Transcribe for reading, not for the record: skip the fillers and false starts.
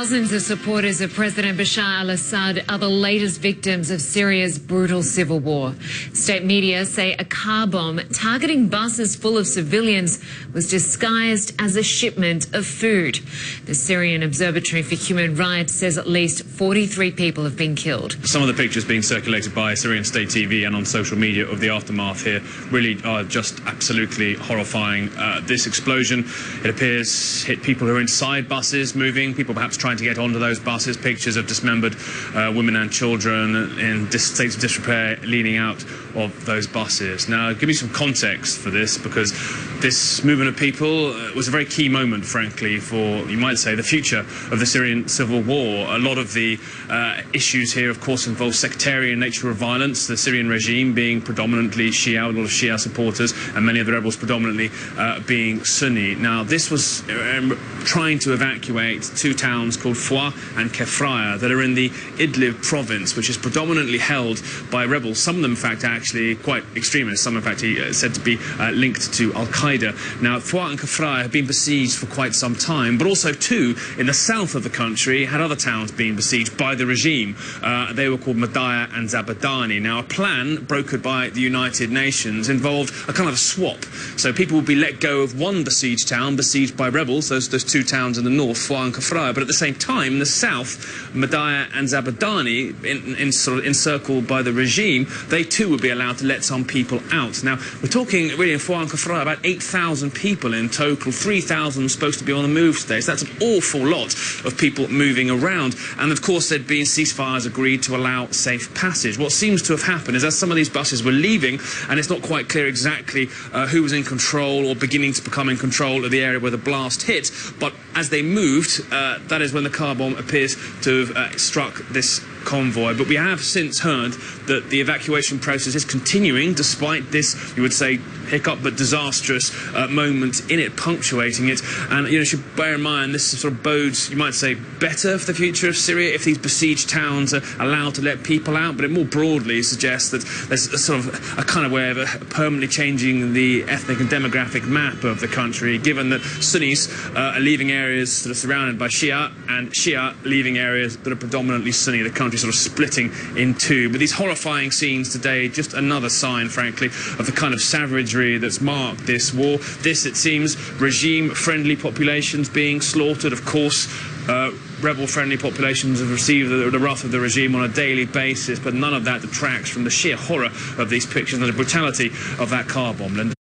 Thousands of supporters of President Bashar al-Assad are the latest victims of Syria's brutal civil war. State media say a car bomb targeting buses full of civilians was disguised as a shipment of food. The Syrian Observatory for Human Rights says at least 43 people have been killed. Some of the pictures being circulated by Syrian state TV and on social media of the aftermath here really are just absolutely horrifying. This explosion, it appears, hit people who are inside buses moving, people perhaps trying to get onto those buses. Pictures of dismembered women and children in states of disrepair leaning out of those buses. Now, give me some context for this, because this movement of people was a very key moment, frankly, for, you might say, the future of the Syrian civil war. A lot of the issues here, of course, involve sectarian nature of violence, the Syrian regime being predominantly Shia, a lot of Shia supporters, and many of the rebels predominantly being Sunni. Now, this was trying to evacuate two towns called Foix and Kefraya that are in the Idlib province, which is predominantly held by rebels. Some of them, in fact, are actually quite extremist. Some, in fact, said to be linked to Al-Qaeda. Now, Foix and Kefraya have been besieged for quite some time, but also, too, in the south of the country, had other towns being besieged by the regime. They were called Madaya and Zabadani. Now, a plan brokered by the United Nations involved a kind of a swap. So people would be let go of one besieged town, besieged by rebels, those two towns in the north, Foix and Kefraya, but at the same time, in the south, Madaya and Zabadani, sort of encircled by the regime, they too would be allowed to let some people out. Now, we're talking really in Foix and Kefraya about 8,000 people in total, 3,000 supposed to be on the move today. So that's an awful lot of people moving around. And of course, there'd been ceasefires agreed to allow safe passage. What seems to have happened is, as some of these buses were leaving, and it's not quite clear exactly who was in control or beginning to become in control of the area where the blast hit, but as they moved, that is when the car bomb appears to have struck this convoy. But we have since heard that the evacuation process is continuing despite this, you would say, hiccup but disastrous moment in it, punctuating it. And you should bear in mind, this sort of bodes, you might say, better for the future of Syria if these besieged towns are allowed to let people out. But it more broadly suggests that there's a sort of a kind of way of permanently changing the ethnic and demographic map of the country, given that Sunnis are leaving areas that are surrounded by Shia, and Shia leaving areas that are predominantly Sunni. The country sort of splitting in two. But these horrifying scenes today, just another sign, frankly, of the kind of savagery that's marked this war. This, it seems, regime-friendly populations being slaughtered. Of course, rebel-friendly populations have received the wrath of the regime on a daily basis, but none of that detracts from the sheer horror of these pictures and the brutality of that car bomb, Linda.